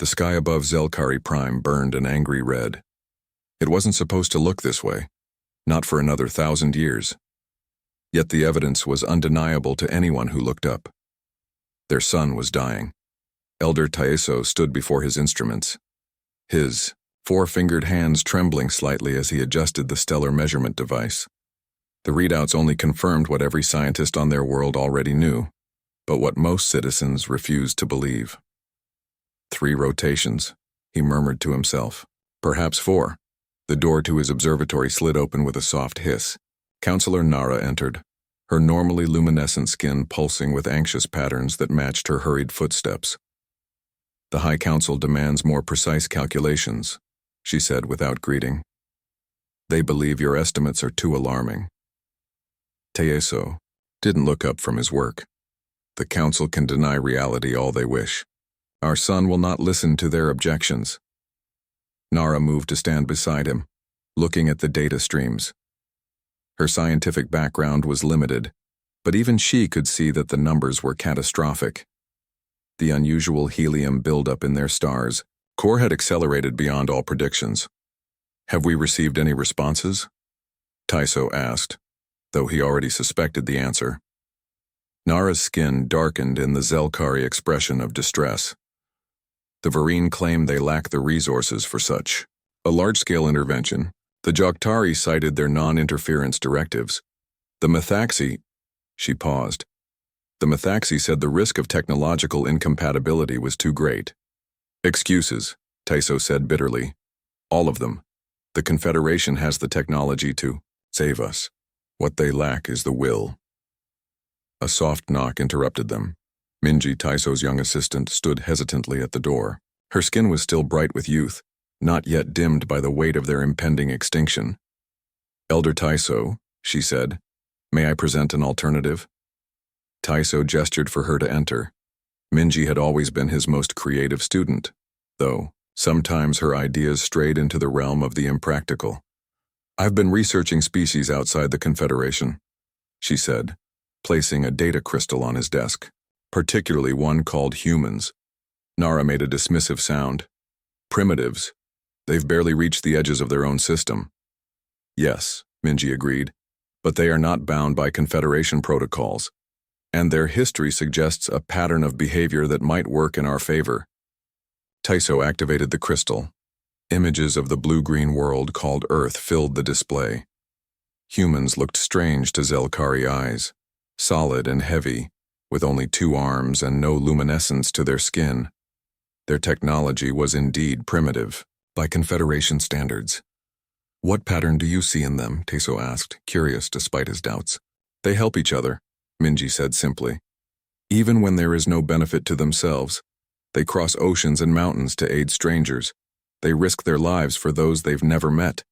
The sky above Zelkari Prime burned an angry red. It wasn't supposed to look this way, not for another 1,000 years. Yet the evidence was undeniable to anyone who looked up. Their son was dying. Elder Taeso stood before his instruments, his four-fingered hands trembling slightly as he adjusted the stellar measurement device. The readouts only confirmed what every scientist on their world already knew, but what most citizens refused to believe. 3 rotations, he murmured to himself. Perhaps 4. The door to his observatory slid open with a soft hiss. Counselor Nara entered, her normally luminescent skin pulsing with anxious patterns that matched her hurried footsteps. The High Council demands more precise calculations, she said without greeting. They believe your estimates are too alarming. Taeso didn't look up from his work. The Council can deny reality all they wish. Our son will not listen to their objections. Nara moved to stand beside him, looking at the data streams. Her scientific background was limited, but even she could see that the numbers were catastrophic. The unusual helium buildup in their stars' core had accelerated beyond all predictions. Have we received any responses? Taeso asked, though he already suspected the answer. Nara's skin darkened in the Zelkari expression of distress. The Varine claim they lack the resources for such a large-scale intervention. The Jogtari cited their non-interference directives. The Methaxi, she paused. The Methaxi said the risk of technological incompatibility was too great. Excuses, Taeso said bitterly. All of them. The Confederation has the technology to save us. What they lack is the will. A soft knock interrupted them. Minji, Taeso's young assistant, stood hesitantly at the door. Her skin was still bright with youth, not yet dimmed by the weight of their impending extinction. Elder Taeso, she said, may I present an alternative? Taeso gestured for her to enter. Minji had always been his most creative student, though sometimes her ideas strayed into the realm of the impractical. I've been researching species outside the Confederation, she said, placing a data crystal on his desk, particularly one called humans. Nara made a dismissive sound. Primitives. They've barely reached the edges of their own system. Yes, Minji agreed, but they are not bound by Confederation protocols, and their history suggests a pattern of behavior that might work in our favor. Taeso activated the crystal. Images of the blue-green world called Earth filled the display. Humans looked strange to Zelkari eyes, solid and heavy, with only 2 arms and no luminescence to their skin. Their technology was indeed primitive, by Confederation standards. What pattern do you see in them? Taeso asked, curious despite his doubts. They help each other, Minji said simply. Even when there is no benefit to themselves, they cross oceans and mountains to aid strangers. They risk their lives for those they've never met.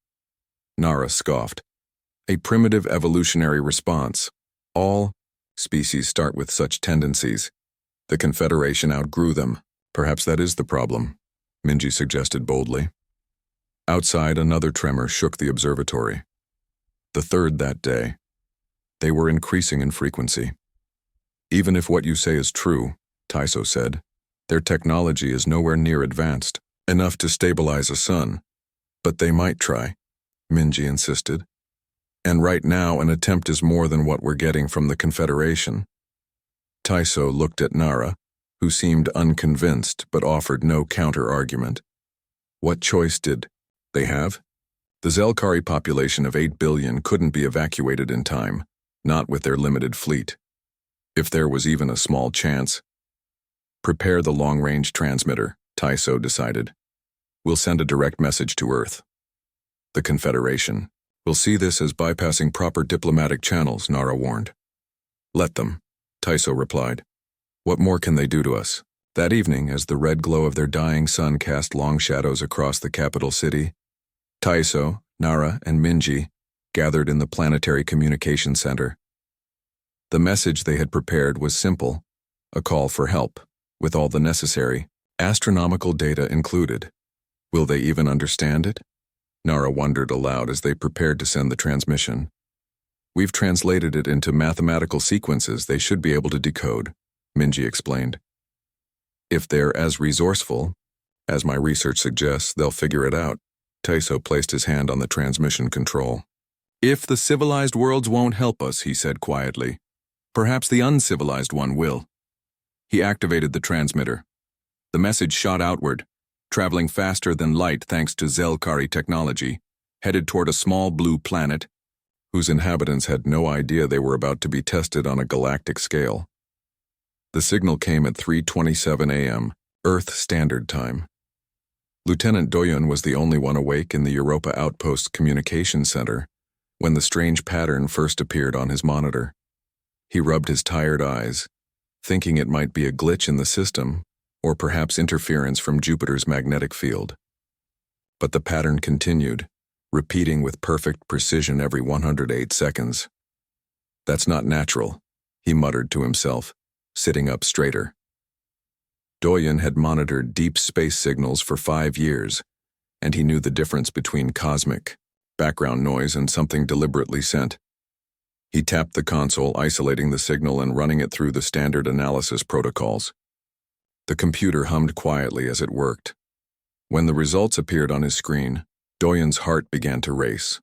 Nara scoffed. A primitive evolutionary response. All species start with such tendencies. The Confederation outgrew them. Perhaps that is the problem, Minji suggested boldly. Outside, another tremor shook the observatory. The third that day. They were increasing in frequency. Even if what you say is true, Taeso said, their technology is nowhere near advanced enough to stabilize a sun. But they might try, Minji insisted. And right now an attempt is more than what we're getting from the Confederation. Taeso looked at Nara, who seemed unconvinced but offered no counter-argument. What choice did they have? The Zelkari population of 8 billion couldn't be evacuated in time, not with their limited fleet. If there was even a small chance. Prepare the long-range transmitter, Taeso decided. We'll send a direct message to Earth. The Confederation will see this as bypassing proper diplomatic channels, Nara warned. Let them, Taeso replied. What more can they do to us? That evening, as the red glow of their dying sun cast long shadows across the capital city, Taeso, Nara, and Minji gathered in the Planetary Communication Center. The message they had prepared was simple, a call for help, with all the necessary, astronomical data included. Will they even understand it? Nara wondered aloud as they prepared to send the transmission. We've translated it into mathematical sequences they should be able to decode, Minji explained. If they're as resourceful, As my research suggests, they'll figure it out. Taiso placed his hand on the transmission control. If the civilized worlds won't help us, he said quietly, perhaps the uncivilized one will. He activated the transmitter. The message shot outward, traveling faster than light thanks to Zelkari technology, headed toward a small blue planet whose inhabitants had no idea they were about to be tested on a galactic scale. The signal came at 3:27 a.m., Earth Standard Time. Lieutenant Doyun was the only one awake in the Europa Outpost Communication Center when the strange pattern first appeared on his monitor. He rubbed his tired eyes, thinking it might be a glitch in the system or perhaps interference from Jupiter's magnetic field. But the pattern continued, repeating with perfect precision every 108 seconds. That's not natural, he muttered to himself, sitting up straighter. Doyun had monitored deep space signals for 5 years, and he knew the difference between cosmic, background noise and something deliberately sent. He tapped the console, isolating the signal and running it through the standard analysis protocols. The computer hummed quietly as it worked. When the results appeared on his screen, Doyun's heart began to race.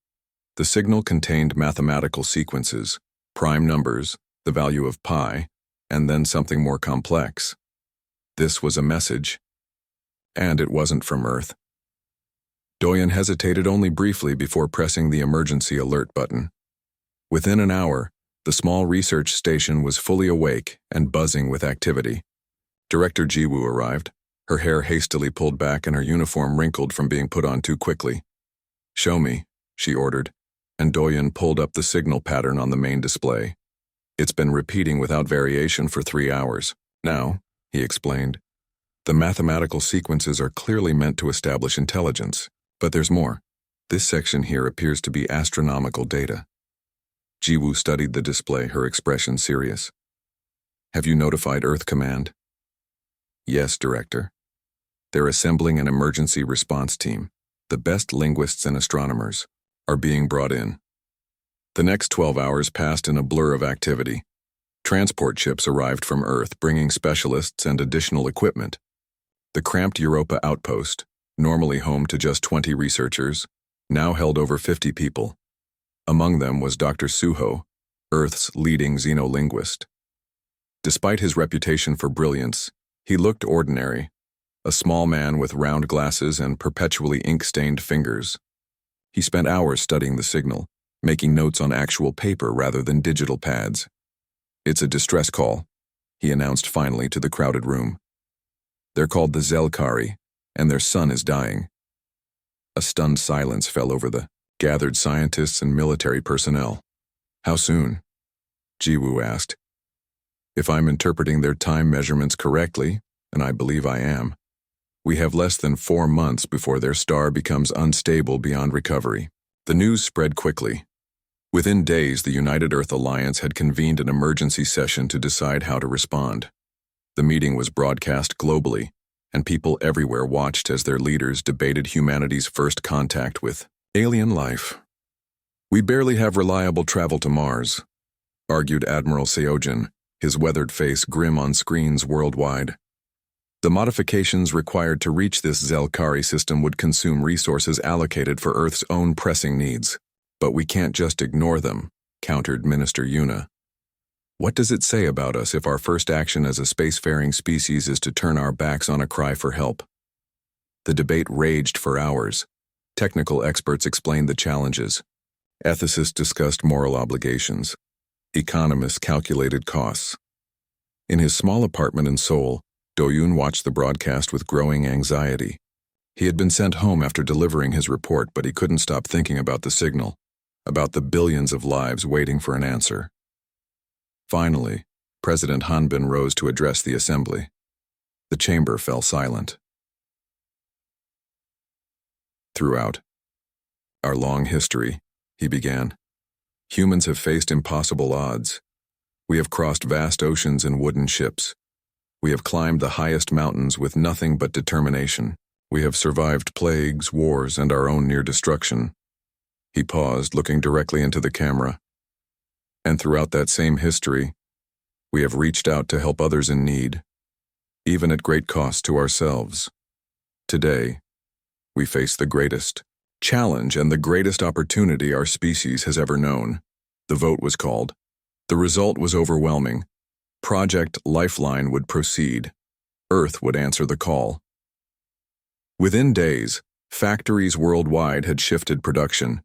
The signal contained mathematical sequences, prime numbers, the value of pi, and then something more complex. This was a message, and it wasn't from Earth. Doyun hesitated only briefly before pressing the emergency alert button. Within an hour, the small research station was fully awake and buzzing with activity. Director Jiwoo arrived, her hair hastily pulled back and her uniform wrinkled from being put on too quickly. "Show me," she ordered, and Doyun pulled up the signal pattern on the main display. "It's been repeating without variation for 3 hours. Now," he explained, "the mathematical sequences are clearly meant to establish intelligence, but there's more. This section here appears to be astronomical data." Jiwoo studied the display, her expression serious. "Have you notified Earth Command?" "Yes, Director. They're assembling an emergency response team. The best linguists and astronomers are being brought in." The next 12 hours passed in a blur of activity. Transport ships arrived from Earth, bringing specialists and additional equipment. The cramped Europa outpost, normally home to just 20 researchers, now held over 50 people. Among them was Dr. Suho, Earth's leading xenolinguist. Despite his reputation for brilliance, he looked ordinary, a small man with round glasses and perpetually ink-stained fingers. He spent hours studying the signal, making notes on actual paper rather than digital pads. "It's a distress call," he announced finally to the crowded room. "They're called the Zelkari, and their son is dying." A stunned silence fell over the gathered scientists and military personnel. "How soon?" Jiwoo asked. "If I'm interpreting their time measurements correctly, and I believe I am, we have less than 4 months before their star becomes unstable beyond recovery." The news spread quickly. Within days, the United Earth Alliance had convened an emergency session to decide how to respond. The meeting was broadcast globally, and people everywhere watched as their leaders debated humanity's first contact with alien life. "We barely have reliable travel to Mars," argued Admiral Seojin, his weathered face grim on screens worldwide. "The modifications required to reach this Zelkari system would consume resources allocated for Earth's own pressing needs. But we can't just ignore them," countered Minister Yuna. "What does it say about us if our first action as a spacefaring species is to turn our backs on a cry for help?" The debate raged for hours. Technical experts explained the challenges. Ethicists discussed moral obligations. Economists calculated costs. In his small apartment in Seoul, Doyun watched the broadcast with growing anxiety. He had been sent home after delivering his report, but he couldn't stop thinking about the signal, about the billions of lives waiting for an answer. Finally, President Hanbin rose to address the assembly. The chamber fell silent. "Throughout our long history," he began, "humans have faced impossible odds. We have crossed vast oceans in wooden ships. We have climbed the highest mountains with nothing but determination. We have survived plagues, wars, and our own near destruction." He paused, looking directly into the camera. "And throughout that same history, we have reached out to help others in need, even at great cost to ourselves." Today, we face the greatest challenge and the greatest opportunity our species has ever known. The vote was called. The result was overwhelming. Project Lifeline would proceed. Earth would answer the call. Within days, factories worldwide had shifted production.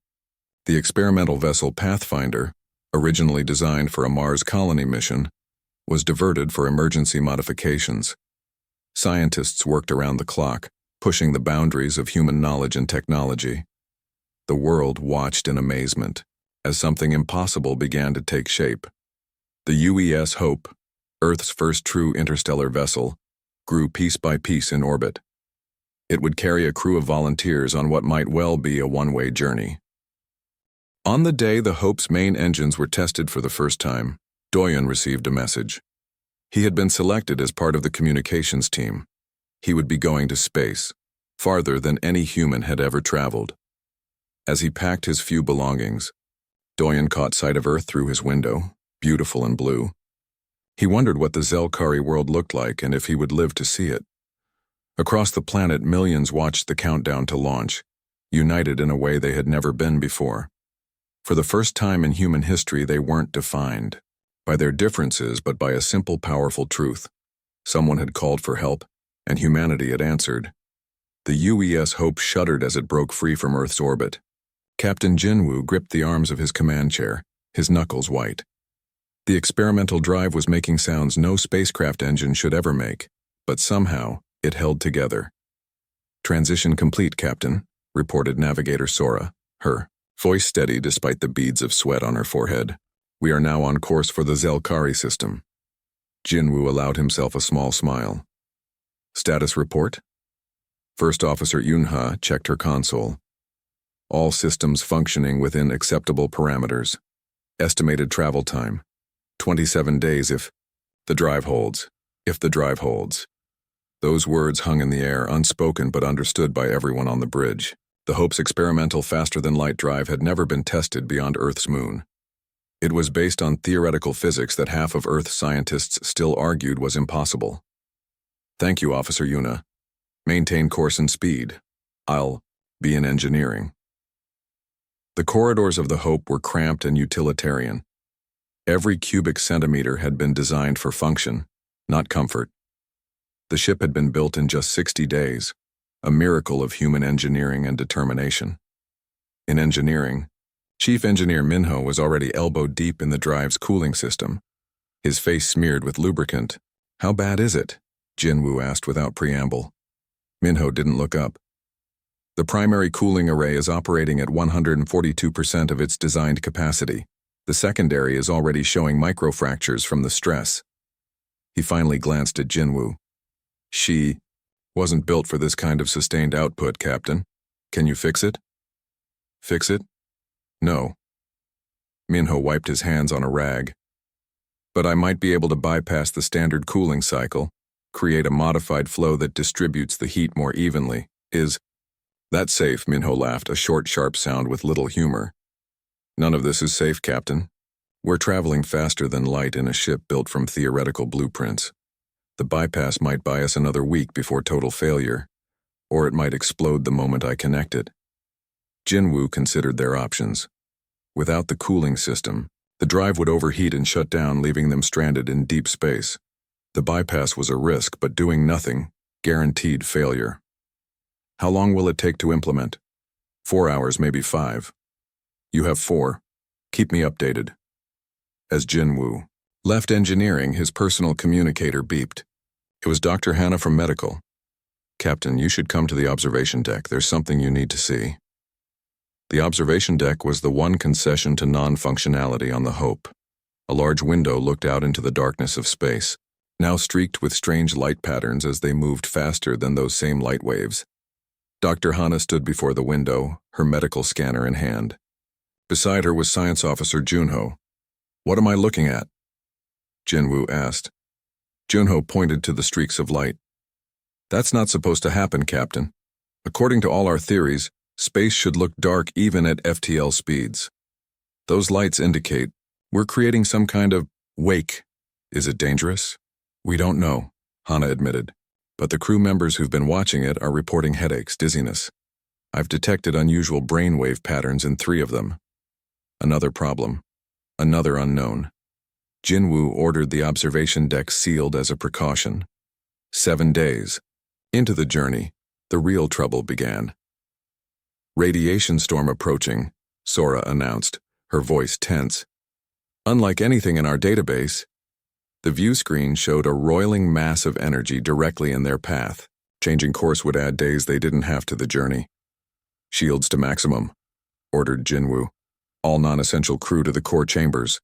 The experimental vessel Pathfinder, originally designed for a Mars colony mission, was diverted for emergency modifications. Scientists worked around the clock, pushing the boundaries of human knowledge and technology. The world watched in amazement as something impossible began to take shape. The UES Hope, Earth's first true interstellar vessel, grew piece by piece in orbit. It would carry a crew of volunteers on what might well be a one-way journey. On the day the Hope's main engines were tested for the first time, Doyen received a message. He had been selected as part of the communications team. He would be going to space, farther than any human had ever traveled. As he packed his few belongings, Doyen caught sight of Earth through his window, beautiful and blue. He wondered what the Zelkari world looked like and if he would live to see it. Across the planet, millions watched the countdown to launch, united in a way they had never been before. For the first time in human history, they weren't defined by their differences, but by a simple, powerful truth. Someone had called for help, and humanity had answered. The UES Hope shuddered as it broke free from Earth's orbit. Captain Jinwoo gripped the arms of his command chair, his knuckles white. The experimental drive was making sounds no spacecraft engine should ever make, but somehow it held together. "Transition complete, Captain," reported Navigator Sora, her voice steady despite the beads of sweat on her forehead. "We are now on course for the Zelkari system." Jinwoo allowed himself a small smile. "Status report?" First Officer Yunha checked her console. All systems functioning within acceptable parameters. Estimated travel time: 27 days if the drive holds. If the drive holds. Those words hung in the air, unspoken but understood by everyone on the bridge. The Hope's experimental faster-than-light drive had never been tested beyond Earth's moon. It was based on theoretical physics that half of Earth's scientists still argued was impossible. "Thank you, Officer Yuna. Maintain course and speed. I'll be in engineering." The corridors of the Hope were cramped and utilitarian. Every cubic centimeter had been designed for function, not comfort. The ship had been built in just 60 days, a miracle of human engineering and determination. In engineering, Chief Engineer Minho was already elbow-deep in the drive's cooling system, his face smeared with lubricant. "How bad is it?" Jinwoo asked without preamble. Minho didn't look up. "The primary cooling array is operating at 142% of its designed capacity. The secondary is already showing microfractures from the stress." He finally glanced at Jinwoo. "She wasn't built for this kind of sustained output, Captain. Can you fix it?" "Fix it? No." Minho wiped his hands on a rag. "But I might be able to bypass the standard cooling cycle, create a modified flow that distributes the heat more evenly. Is that safe?" Minho laughed, a short, sharp sound with little humor. "None of this is safe, Captain. We're traveling faster than light in a ship built from theoretical blueprints. The bypass might buy us another week before total failure, or it might explode the moment I connect it." Jinwoo considered their options. Without the cooling system, the drive would overheat and shut down, leaving them stranded in deep space. The bypass was a risk, but doing nothing guaranteed failure. "How long will it take to implement?" 4 hours, maybe 5. "You have 4. Keep me updated." As Jinwoo left engineering, his personal communicator beeped. It was Dr. Hannah from Medical. "Captain, you should come to the observation deck. There's something you need to see." The observation deck was the one concession to non-functionality on the Hope. A large window looked out into the darkness of space, now streaked with strange light patterns as they moved faster than those same light waves. Dr. Hannah stood before the window, her medical scanner in hand. Beside her was Science Officer Junho. "What am I looking at?" Jinwoo asked. Junho pointed to the streaks of light. "That's not supposed to happen, Captain. According to all our theories, space should look dark even at FTL speeds. Those lights indicate we're creating some kind of wake. Is it dangerous?" "We don't know," Hannah admitted. but the crew members who've been watching it are reporting headaches, dizziness. I've detected unusual brainwave patterns in 3 of them. Another problem. Another unknown. Jinwoo ordered the observation deck sealed as a precaution. 7 days. Into the journey, the real trouble began. Radiation storm approaching, Sora announced, her voice tense. Unlike anything in our database, the view screen showed a roiling mass of energy directly in their path. Changing course would add days they didn't have to the journey. Shields to maximum, ordered Jinwoo. All non-essential crew to the core chambers.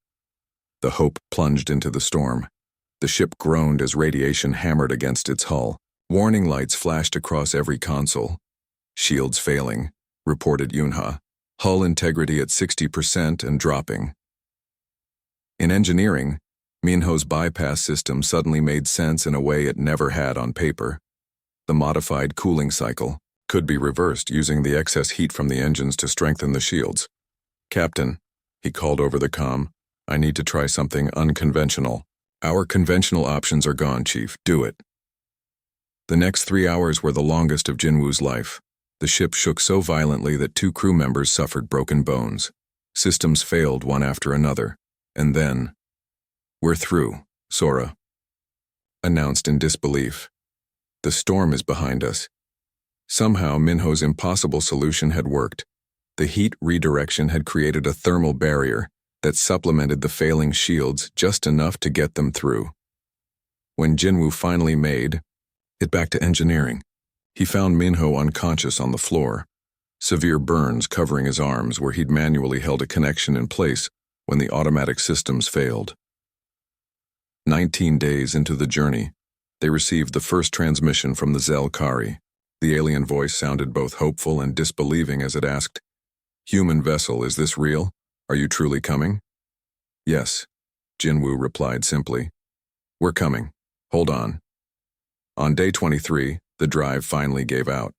The Hope plunged into the storm. The ship groaned as radiation hammered against its hull. Warning lights flashed across every console. Shields failing, reported Yunha. Hull integrity at 60% and dropping. In engineering, Minho's bypass system suddenly made sense in a way it never had on paper. The modified cooling cycle could be reversed using the excess heat from the engines to strengthen the shields. Captain, he called over the comm, I need to try something unconventional. Our conventional options are gone, Chief. Do it. The next 3 hours were the longest of Jinwoo's life. The ship shook so violently that 2 crew members suffered broken bones. Systems failed one after another. And then, we're through, Sora announced in disbelief. The storm is behind us. Somehow Minho's impossible solution had worked. The heat redirection had created a thermal barrier that supplemented the failing shields just enough to get them through. When Jinwoo finally made it back to engineering, he found Minho unconscious on the floor, severe burns covering his arms where he'd manually held a connection in place when the automatic systems failed. 19 days into the journey, they received the first transmission from the Zelkari. The alien voice sounded both hopeful and disbelieving as it asked, Human vessel, is this real? Are you truly coming? Yes, Jinwoo replied simply. We're coming. Hold on. On day 23, the drive finally gave out.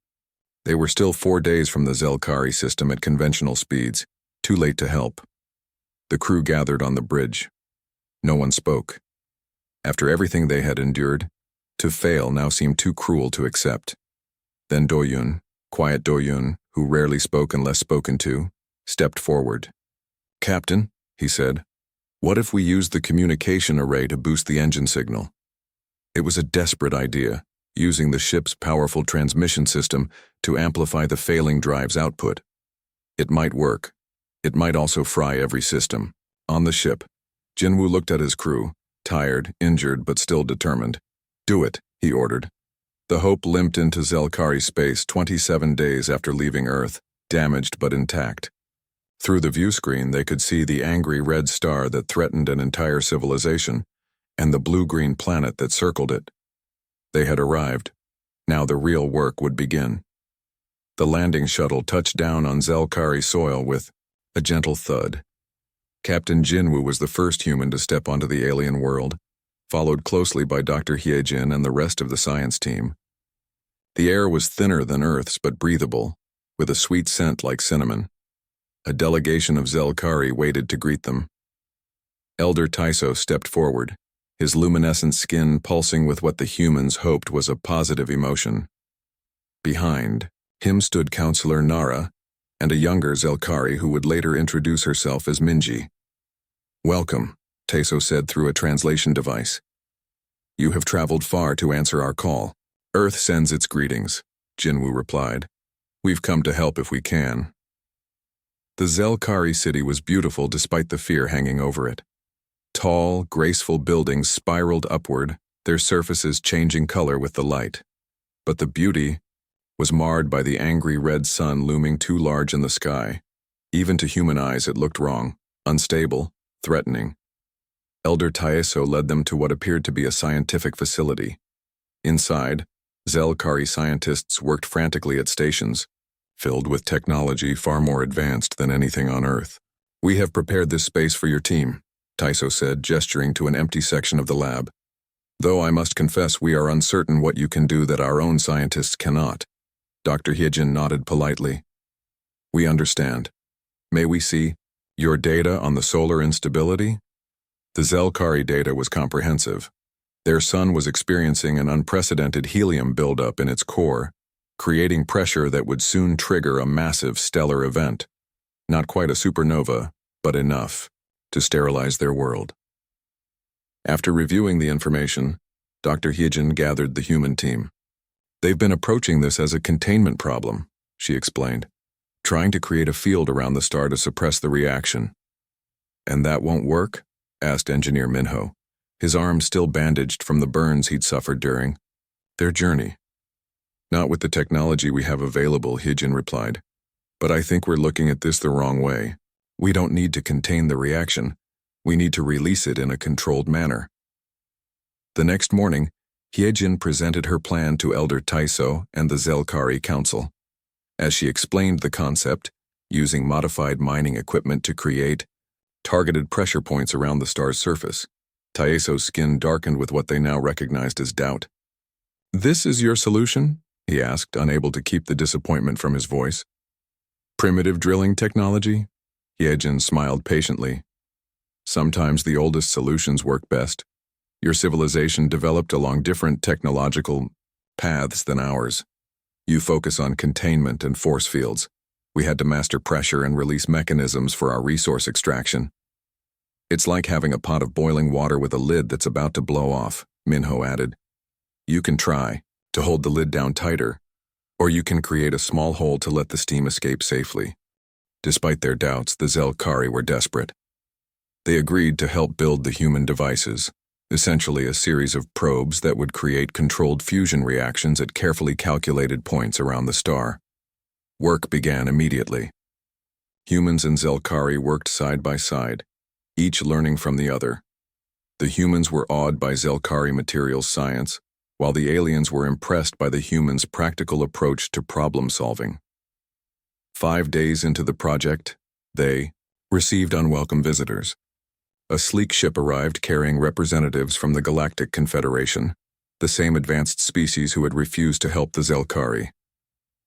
They were still 4 days from the Zelkari system at conventional speeds, too late to help. The crew gathered on the bridge. No one spoke. After everything they had endured, to fail now seemed too cruel to accept. Then Doyun, quiet Doyun, who rarely spoke unless spoken to, stepped forward. Captain, he said, what if we used the communication array to boost the engine signal? It was a desperate idea, using the ship's powerful transmission system to amplify the failing drive's output. It might work. It might also fry every system. On the ship, Jinwoo looked at his crew, tired, injured, but still determined. Do it, he ordered. The Hope limped into Zelkari space 27 days after leaving Earth, damaged but intact. Through the view screen, they could see the angry red star that threatened an entire civilization, and the blue-green planet that circled it. They had arrived. Now the real work would begin. The landing shuttle touched down on Zelkari soil with a gentle thud. Captain Jinwoo was the first human to step onto the alien world, followed closely by Dr. Hyejin and the rest of the science team. The air was thinner than Earth's but breathable, with a sweet scent like cinnamon. A delegation of Zelkari waited to greet them. Elder Taiso stepped forward, his luminescent skin pulsing with what the humans hoped was a positive emotion. Behind him stood Counselor Nara and a younger Zelkari who would later introduce herself as Minji. Welcome, Taiso said through a translation device. You have traveled far to answer our call. Earth sends its greetings, Jinwoo replied. We've come to help if we can. The Zelkari city was beautiful despite the fear hanging over it. Tall, graceful buildings spiraled upward, their surfaces changing color with the light. But the beauty was marred by the angry red sun looming too large in the sky. Even to human eyes it looked wrong, unstable, threatening. Elder Taiso led them to what appeared to be a scientific facility. Inside, Zelkari scientists worked frantically at stations, filled with technology far more advanced than anything on Earth. We have prepared this space for your team, Taiso said, gesturing to an empty section of the lab. Though I must confess we are uncertain what you can do that our own scientists cannot. Dr. Hyejin nodded politely. We understand. May we see your data on the solar instability? The Zelkari data was comprehensive. Their sun was experiencing an unprecedented helium buildup in its core, creating pressure that would soon trigger a massive stellar event. Not quite a supernova, but enough to sterilize their world. After reviewing the information, Dr. Hyejin gathered the human team. They've been approaching this as a containment problem, she explained, trying to create a field around the star to suppress the reaction. And that won't work? Asked Engineer Minho, his arm still bandaged from the burns he'd suffered during their journey. Not with the technology we have available, Hyejin replied. But I think we're looking at this the wrong way. We don't need to contain the reaction. We need to release it in a controlled manner. The next morning, Hyejin presented her plan to Elder Taiso and the Zelkari Council. As she explained the concept, using modified mining equipment to create targeted pressure points around the star's surface, Taiso's skin darkened with what they now recognized as doubt. "This is your solution?" he asked, unable to keep the disappointment from his voice. "Primitive drilling technology?" Hyejin smiled patiently. "Sometimes the oldest solutions work best. Your civilization developed along different technological paths than ours. You focus on containment and force fields. We had to master pressure and release mechanisms for our resource extraction. It's like having a pot of boiling water with a lid that's about to blow off," Minho added. "You can try to hold the lid down tighter, or you can create a small hole to let the steam escape safely." Despite their doubts, the Zelkari were desperate. They agreed to help build the human devices, essentially a series of probes that would create controlled fusion reactions at carefully calculated points around the star. Work began immediately. Humans and Zelkari worked side by side, each learning from the other. The humans were awed by Zelkari materials science, while the aliens were impressed by the humans' practical approach to problem-solving. 5 days into the project, they received unwelcome visitors. A sleek ship arrived carrying representatives from the Galactic Confederation, the same advanced species who had refused to help the Zelkari.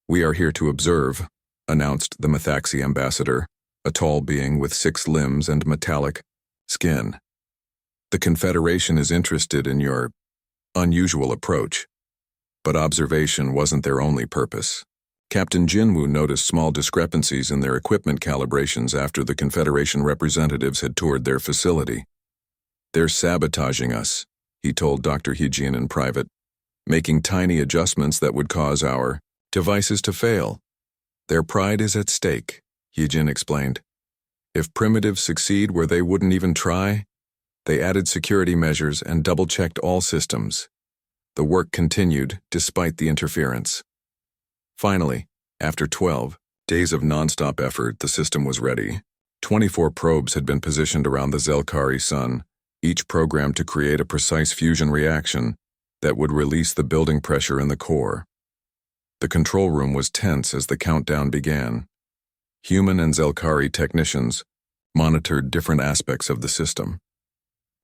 "We are here to observe," announced the Methaxi ambassador, a tall being with 6 limbs and metallic skin. "The Confederation is interested in your unusual approach." But observation wasn't their only purpose. Captain Jinwoo noticed small discrepancies in their equipment calibrations after the Confederation representatives had toured their facility. "They're sabotaging us," he told Dr. Hyejin in private, "making tiny adjustments that would cause our devices to fail. Their pride is at stake," Hyejin explained. "If primitives succeed where they wouldn't even try," they added security measures and double-checked all systems. The work continued despite the interference. Finally, after 12 days of non-stop effort, the system was ready. 24 probes had been positioned around the Zelkari sun, each programmed to create a precise fusion reaction that would release the building pressure in the core. The control room was tense as the countdown began. Human and Zelkari technicians monitored different aspects of the system.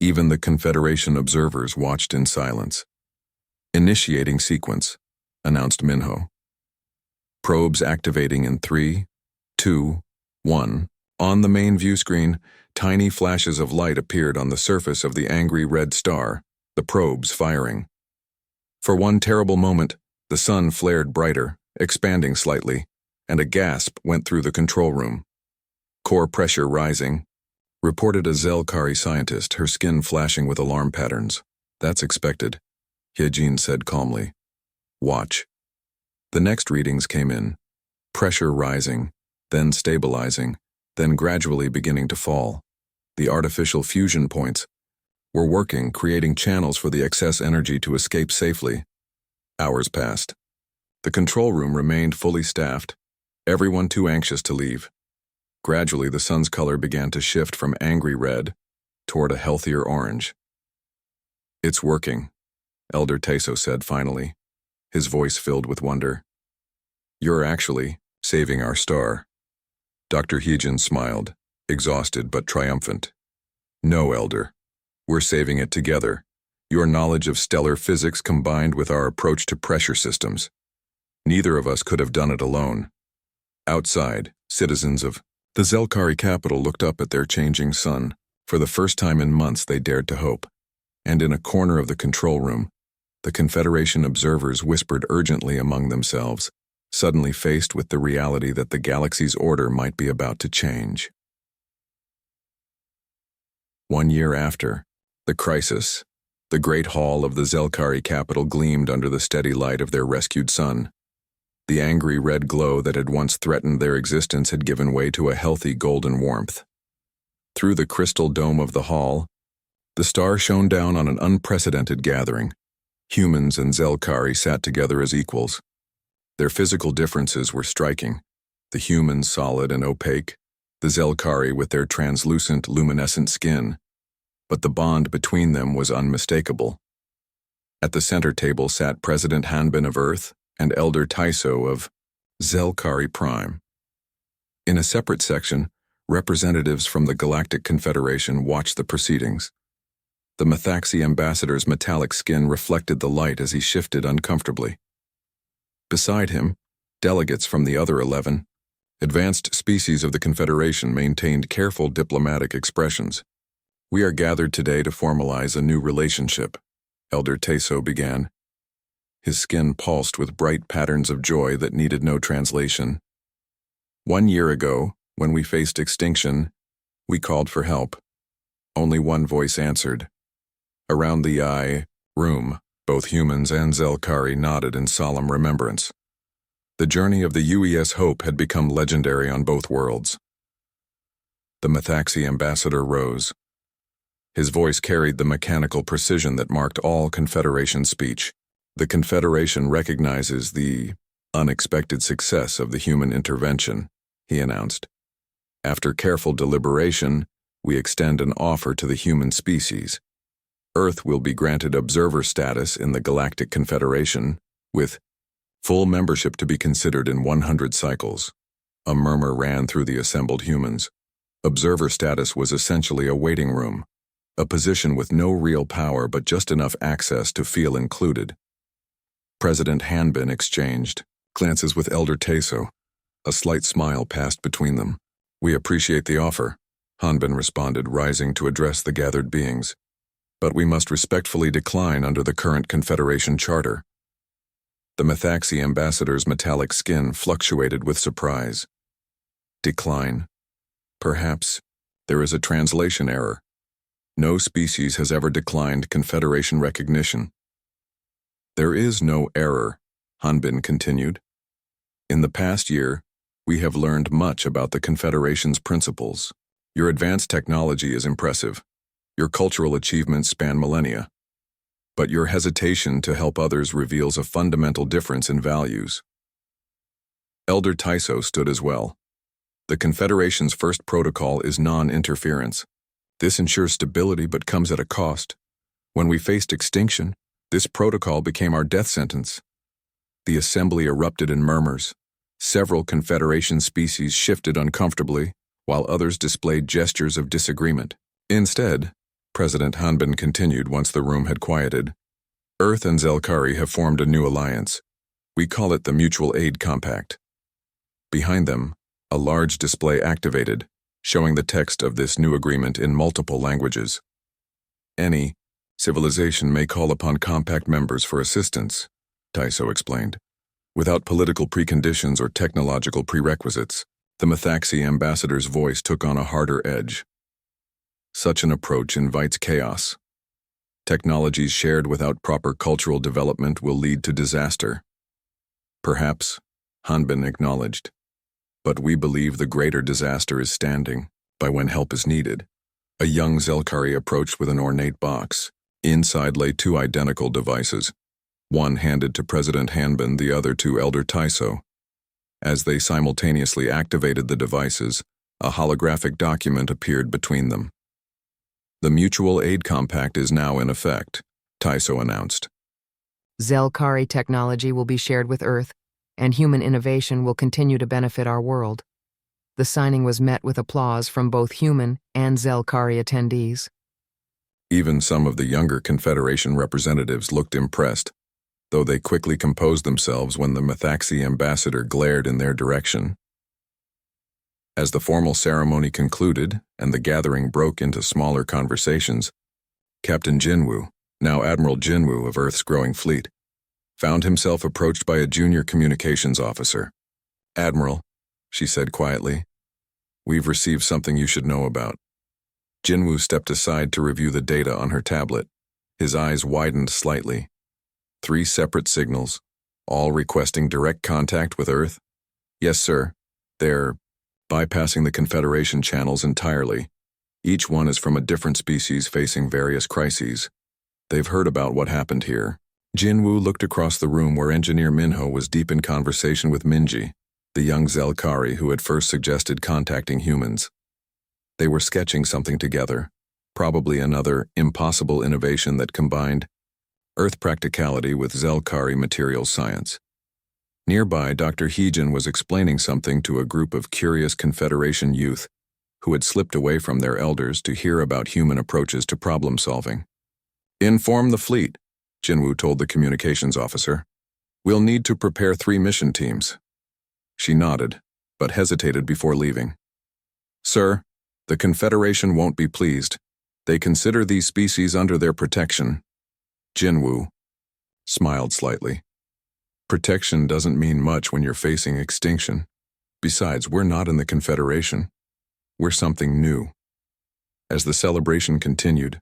Even the Confederation observers watched in silence. "Initiating sequence," announced Minho. Probes activating in 3, 2, 1. On the main view screen, tiny flashes of light appeared on the surface of the angry red star, the probes firing. For one terrible moment, the sun flared brighter, expanding slightly, and a gasp went through the control room. "Core pressure rising," reported a Zelkari scientist, her skin flashing with alarm patterns. "That's expected," Hyejin said calmly. "Watch." The next readings came in. Pressure rising, then stabilizing, then gradually beginning to fall. The artificial fusion points were working, creating channels for the excess energy to escape safely. Hours passed. The control room remained fully staffed, everyone too anxious to leave. Gradually, the sun's color began to shift from angry red toward a healthier orange. "It's working," Elder Taiso said finally, his voice filled with wonder. "You're actually saving our star." Dr. Hyejin smiled, exhausted but triumphant. "No, Elder. We're saving it together. Your knowledge of stellar physics combined with our approach to pressure systems. Neither of us could have done it alone." Outside, citizens of the Zelkari capital looked up at their changing sun. For the first time in months, they dared to hope. and in a corner of the control room, the Confederation observers whispered urgently among themselves, suddenly faced with the reality that the galaxy's order might be about to change. 1 year after, the crisis, the great hall of the Zelkari capital gleamed under the steady light of their rescued sun. The angry red glow that had once threatened their existence had given way to a healthy golden warmth. Through the crystal dome of the hall, the star shone down on an unprecedented gathering. Humans and Zelkari sat together as equals. Their physical differences were striking, the humans solid and opaque, the Zelkari with their translucent, luminescent skin. But the bond between them was unmistakable. At the center table sat President Hanbin of Earth and Elder Tyso of Zelkari Prime. In a separate section, representatives from the Galactic Confederation watched the proceedings. The Methaxi ambassador's metallic skin reflected the light as he shifted uncomfortably. Beside him, delegates from the other 11, advanced species of the Confederation, maintained careful diplomatic expressions. "We are gathered today to formalize a new relationship," Elder Teso began. His skin pulsed with bright patterns of joy that needed no translation. "1 year ago, when we faced extinction, we called for help. Only one voice answered. Around the room, both humans and Zelkari nodded in solemn remembrance. The journey of the UES Hope had become legendary on both worlds. The Methaxi ambassador rose. His voice carried the mechanical precision that marked all Confederation speech. "The Confederation recognizes the unexpected success of the human intervention," he announced. "After careful deliberation, we extend an offer to the human species. Earth will be granted observer status in the Galactic Confederation, with full membership to be considered in 100 cycles." A murmur ran through the assembled humans. Observer status was essentially a waiting room, a position with no real power but just enough access to feel included. President Hanbin exchanged glances with Elder Teso. A slight smile passed between them. "We appreciate the offer," Hanbin responded, rising to address the gathered beings. "But we must respectfully decline under the current Confederation Charter." The Methaxi ambassador's metallic skin fluctuated with surprise. "Decline? Perhaps there is a translation error. No species has ever declined Confederation recognition." "There is no error," Hanbin continued. "In the past year, we have learned much about the Confederation's principles. Your advanced technology is impressive. Your cultural achievements span millennia. But your hesitation to help others reveals a fundamental difference in values." Elder Tyso stood as well. "The Confederation's first protocol is non-interference. This ensures stability but comes at a cost. When we faced extinction, this protocol became our death sentence." The assembly erupted in murmurs. Several Confederation species shifted uncomfortably, while others displayed gestures of disagreement. "Instead," President Hanbin continued once the room had quieted, "Earth and Zelkari have formed a new alliance. We call it the Mutual Aid Compact." Behind them, a large display activated, showing the text of this new agreement in multiple languages. "Any civilization may call upon compact members for assistance," Tyso explained, "without political preconditions or technological prerequisites." The Methaxi ambassador's voice took on a harder edge. "Such an approach invites chaos. Technologies shared without proper cultural development will lead to disaster." "Perhaps," Hanbin acknowledged. "But we believe the greater disaster is standing by when help is needed." A young Zelkari approached with an ornate box. Inside lay 2 identical devices, one handed to President Hanbin, the other to Elder Tyso. As they simultaneously activated the devices, a holographic document appeared between them. "The Mutual Aid Compact is now in effect," Tyso announced. Zelkari technology will be shared with Earth, and human innovation will continue to benefit our world. The signing was met with applause from both human and Zelkari attendees. Even some of the younger Confederation representatives looked impressed, though they quickly composed themselves when the Methaxi ambassador glared in their direction. As the formal ceremony concluded and the gathering broke into smaller conversations, Captain Jinwu, now Admiral Jinwoo of Earth's growing fleet, found himself approached by a junior communications officer. "Admiral," she said quietly, "we've received something you should know about." Jinwoo stepped aside to review the data on her tablet. His eyes widened slightly. 3 separate signals, all requesting direct contact with Earth? "Yes, sir. They're bypassing the Confederation channels entirely. Each one is from a different species facing various crises. They've heard about what happened here." Jinwoo looked across the room where Engineer Minho was deep in conversation with Minji, the young Zelkari who had first suggested contacting humans. They were sketching something together, probably another impossible innovation that combined Earth practicality with Zelkari materials science. Nearby, Dr. Heejin was explaining something to a group of curious Confederation youth who had slipped away from their elders to hear about human approaches to problem solving. "Inform the fleet," Jinwoo told the communications officer. "We'll need to prepare 3 mission teams." She nodded, but hesitated before leaving. "Sir, the Confederation won't be pleased. They consider these species under their protection." Jinwoo smiled slightly. "Protection doesn't mean much when you're facing extinction. Besides, we're not in the Confederation. We're something new." As the celebration continued,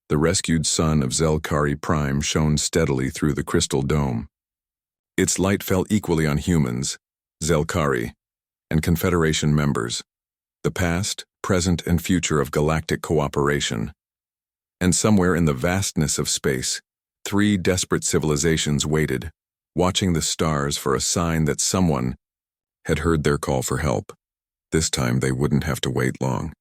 the rescued sun of Zelkari Prime shone steadily through the crystal dome. Its light fell equally on humans, Zelkari, and Confederation members, the past, present, and future of galactic cooperation. And somewhere in the vastness of space, 3 desperate civilizations waited, watching the stars for a sign that someone had heard their call for help. This time they wouldn't have to wait long.